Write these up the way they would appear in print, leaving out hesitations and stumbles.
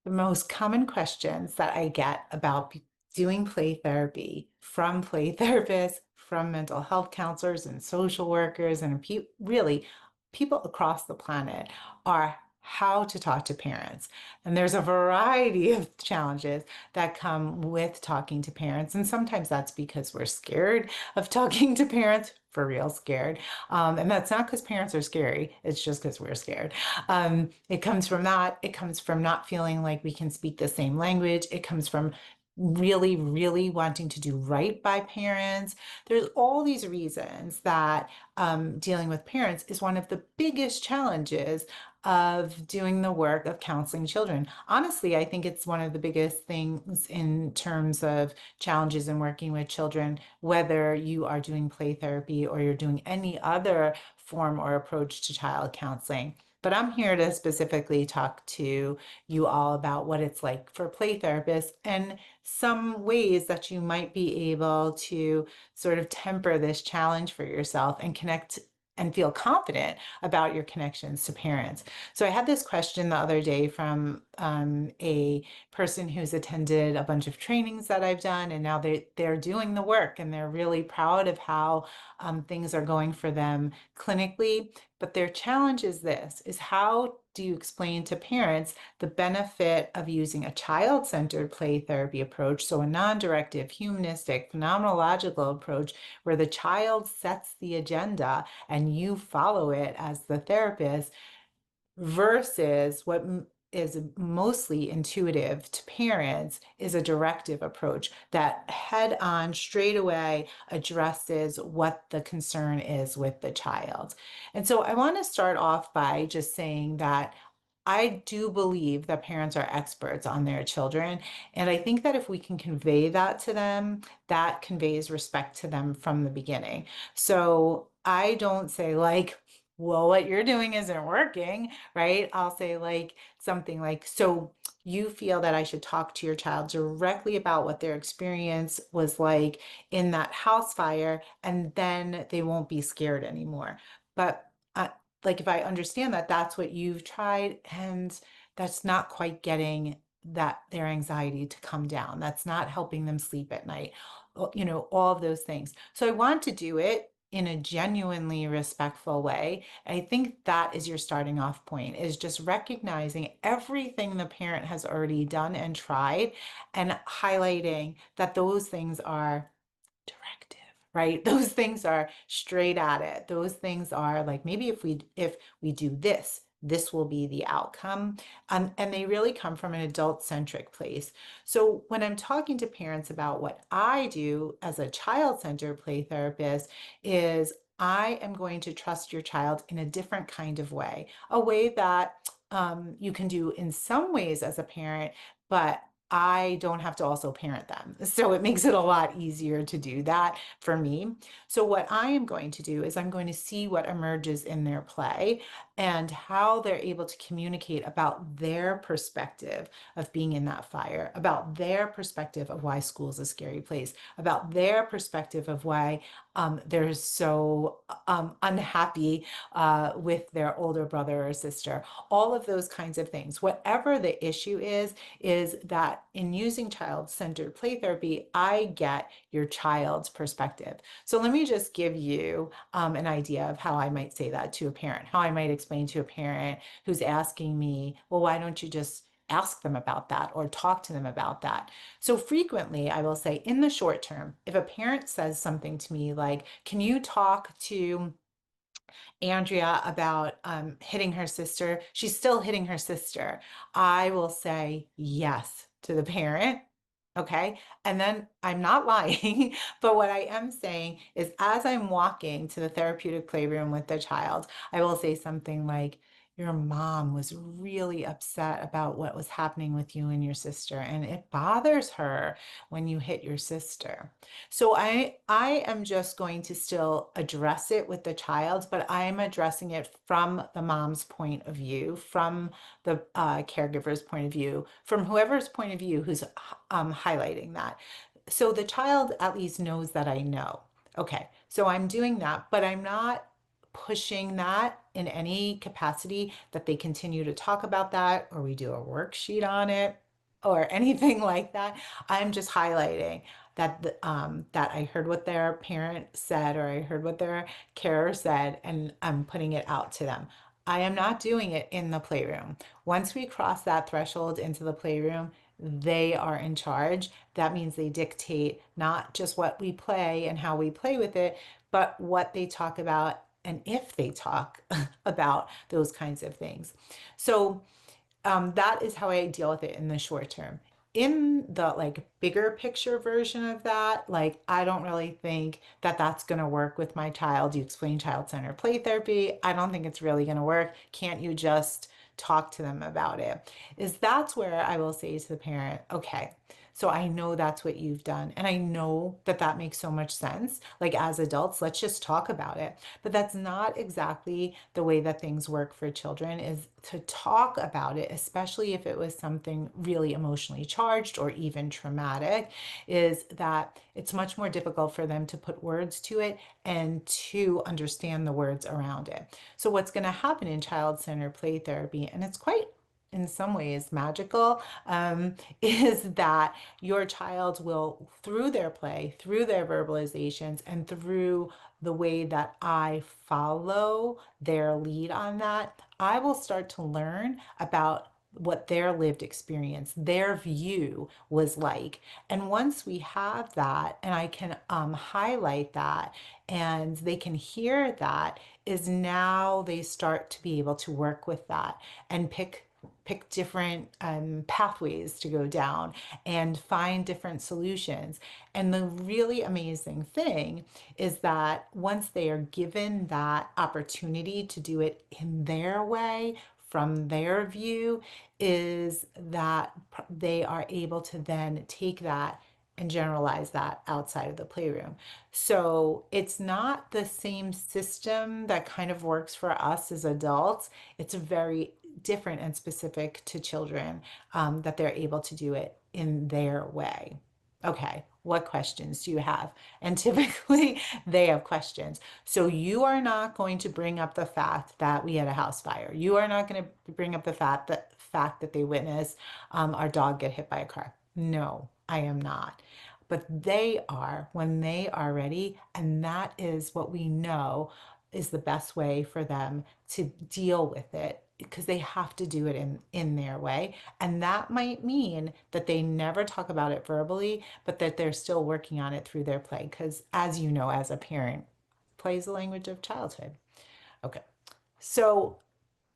The most common questions that I get about doing play therapy from play therapists, from mental health counselors and social workers, and really people across the planet are how to talk to parents. And there's a variety of challenges that come with talking to parents. And sometimes that's because we're scared of talking to parents, for real scared. And that's not because parents are scary, it's just because we're scared. It comes from that. It comes from not feeling like we can speak the same language. It comes from really, really wanting to do right by parents. There's all these reasons that dealing with parents is one of the biggest challenges of doing the work of counseling children. Honestly, I think it's one of the biggest things in terms of challenges in working with children, whether you are doing play therapy or you're doing any other form or approach to child counseling. But I'm here to specifically talk to you all about what it's like for play therapists and some ways that you might be able to sort of temper this challenge for yourself and connect and feel confident about your connections to parents. So I had this question the other day from a person who's attended a bunch of trainings that I've done, and now they're doing the work and they're really proud of how things are going for them clinically. But their challenge is this, is how do you explain to parents the benefit of using a child-centered play therapy approach, so a non-directive, humanistic, phenomenological approach where the child sets the agenda and you follow it as the therapist, versus what is mostly intuitive to parents is a directive approach that head on straight away addresses what the concern is with the child. And so I want to start off by just saying that I do believe that parents are experts on their children. And I think that if we can convey that to them, that conveys respect to them from the beginning. So I don't say like, well, what you're doing isn't working, right? I'll say like something like, so you feel that I should talk to your child directly about what their experience was like in that house fire, and then they won't be scared anymore. But like if I understand that that's what you've tried and that's not quite getting that their anxiety to come down, that's not helping them sleep at night, all of those things. So I want to do it in a genuinely respectful way. I think that is your starting off point, is just recognizing everything the parent has already done and tried and highlighting that those things are directive, right? Those things are straight at it. Those things are like, maybe if we do this, this will be the outcome. And they really come from an adult-centric place. So when I'm talking to parents about what I do as a child-centered play therapist is I am going to trust your child in a different kind of way, a way that you can do in some ways as a parent, but I don't have to also parent them. So it makes it a lot easier to do that for me. So what I am going to do is I'm going to see what emerges in their play and how they're able to communicate about their perspective of being in that fire, about their perspective of why school is a scary place, about their perspective of why they're so unhappy with their older brother or sister, all of those kinds of things. Whatever the issue is that in using child-centered play therapy, I get your child's perspective. So let me just give you an idea of how I might say that to a parent, how I might explain to a parent who's asking me, well, why don't you just ask them about that or talk to them about that? So frequently, I will say in the short term, if a parent says something to me like, can you talk to Andrea about hitting her sister? She's still hitting her sister. I will say yes to the parent. Okay. And then I'm not lying, but what I am saying is as I'm walking to the therapeutic playroom with the child, I will say something like, your mom was really upset about what was happening with you and your sister, and it bothers her when you hit your sister. So I am just going to still address it with the child, but I'm addressing it from the mom's point of view, from the caregiver's point of view, from whoever's point of view who's highlighting that. So the child at least knows that I know. Okay, so I'm doing that, but I'm not pushing that in any capacity that they continue to talk about that, or we do a worksheet on it, or anything like that. I'm just highlighting that that I heard what their parent said, or I heard what their carer said, and I'm putting it out to them. I am not doing it in the playroom. Once we cross that threshold into the playroom, they are in charge. That means they dictate not just what we play and how we play with it, but what they talk about and if they talk about those kinds of things. So that is how I deal with it in the short term. In the like bigger picture version of that, like I don't really think that that's going to work with my child. You explain child-centered play therapy. I don't think it's really going to work. Can't you just talk to them about it? That's where I will say to the parent, okay, so I know that's what you've done. And I know that that makes so much sense. Like as adults, let's just talk about it. But that's not exactly the way that things work for children, is to talk about it, especially if it was something really emotionally charged or even traumatic, is that it's much more difficult for them to put words to it and to understand the words around it. So what's going to happen in child-centered play therapy, and it's quite in some ways magical, is that your child will, through their play, through their verbalizations, and through the way that I follow their lead on that, I will start to learn about what their lived experience, their view was like. And once we have that, and I can highlight that, and they can hear that, is now they start to be able to work with that and pick different pathways to go down and find different solutions. And the really amazing thing is that once they are given that opportunity to do it in their way, from their view, is that they are able to then take that and generalize that outside of the playroom. So it's not the same system that kind of works for us as adults. It's very different and specific to children, that they're able to do it in their way. Okay, what questions do you have? And typically they have questions. So you are not going to bring up the fact that we had a house fire. You are not going to bring up the fact that they witnessed our dog get hit by a car. No, I am not. But they are, when they are ready, and that is what we know is the best way for them to deal with it, because they have to do it in their way. And that might mean that they never talk about it verbally, but that they're still working on it through their play, because as you know, as a parent, play is the language of childhood. Okay, so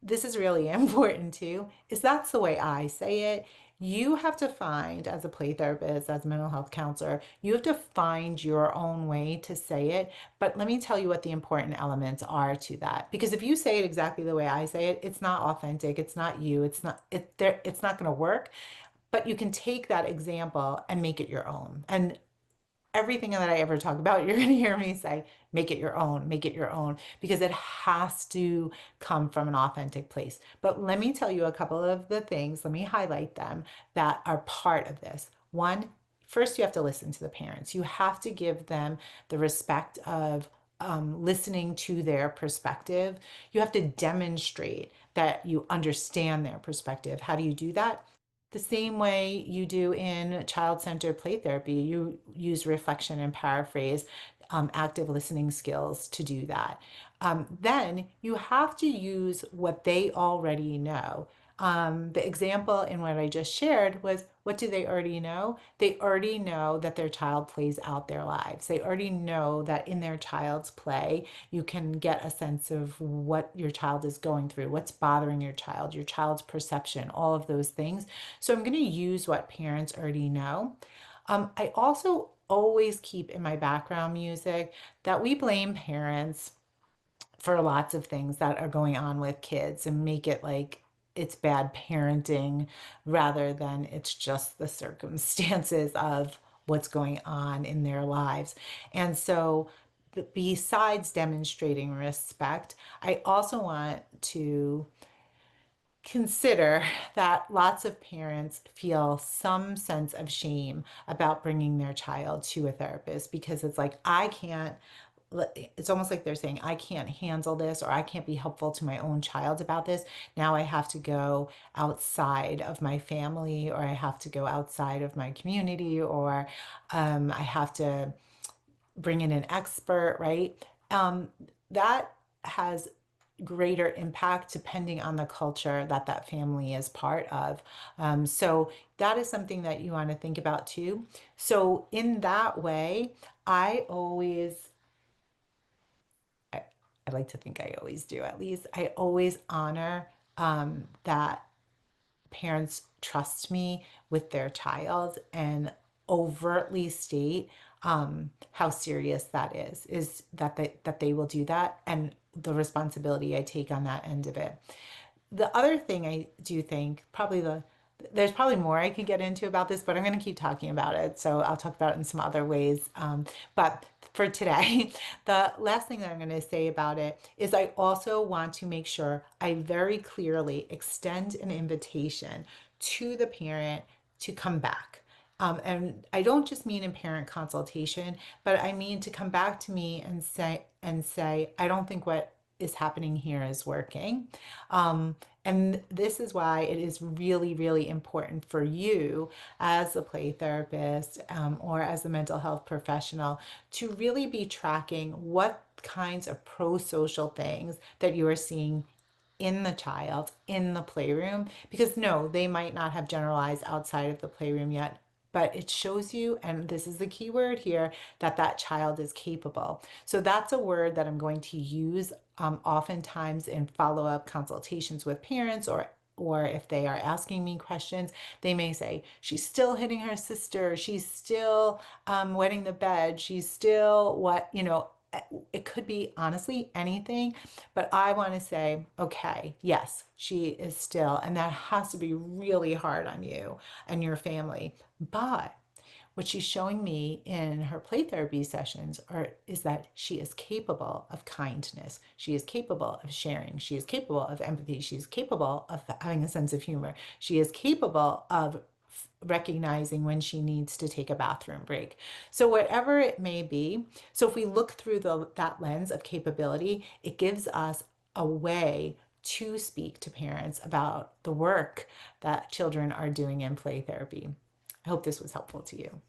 this is really important too, is that's the way I say it. You have to find, as a play therapist, as a mental health counselor, you have to find your own way to say it. But let me tell you what the important elements are to that. Because if you say it exactly the way I say it, it's not authentic, it's not you, it's not going to work. But you can take that example and make it your own. And everything that I ever talk about, you're going to hear me say, make it your own, make it your own, because it has to come from an authentic place. But let me tell you a couple of the things, let me highlight them, that are part of this. One, first, you have to listen to the parents. You have to give them the respect of listening to their perspective. You have to demonstrate that you understand their perspective. How do you do that? The same way you do in child-centered play therapy. You use reflection and paraphrase, active listening skills to do that. Then you have to use what they already know. The example in what I just shared was, what do they already know? They already know that their child plays out their lives. They already know that in their child's play, you can get a sense of what your child is going through, what's bothering your child's perception, all of those things. So I'm going to use what parents already know. I also always keep in my background music that we blame parents for lots of things that are going on with kids and make it like it's bad parenting rather than it's just the circumstances of what's going on in their lives. And so, besides demonstrating respect, I also want to consider that lots of parents feel some sense of shame about bringing their child to a therapist, because it's like, I can't it's almost like they're saying, I can't handle this, or I can't be helpful to my own child about this. Now I have to go outside of my family, or I have to go outside of my community, or I have to bring in an expert, right? That has greater impact depending on the culture that that family is part of. So that is something that you want to think about too. So in that way, I always, I, I like to think I always do at least, I always honor that parents trust me with their child and overtly state how serious that is that they will do that, and the responsibility I take on that end of it. The other thing I do think, there's probably more I could get into about this, but I'm going to keep talking about it. So I'll talk about it in some other ways. But for today, the last thing that I'm going to say about it is I also want to make sure I very clearly extend an invitation to the parent to come back. And I don't just mean in parent consultation, but I mean to come back to me and say, I don't think what is happening here is working. And this is why it is really, really important for you as a play therapist or as a mental health professional to really be tracking what kinds of pro-social things that you are seeing in the child in the playroom, because no, they might not have generalized outside of the playroom yet, but it shows you, and this is the key word here, that that child is capable. So that's a word that I'm going to use oftentimes in follow-up consultations with parents, or if they are asking me questions, they may say, she's still hitting her sister, she's still wetting the bed, she's still what, it could be honestly anything, but I want to say, okay, yes, she is still, and that has to be really hard on you and your family. But what she's showing me in her play therapy sessions is that she is capable of kindness. She is capable of sharing. She is capable of empathy. She is capable of having a sense of humor. She is capable of recognizing when she needs to take a bathroom break. So whatever it may be, so if we look through that lens of capability, it gives us a way to speak to parents about the work that children are doing in play therapy. I hope this was helpful to you.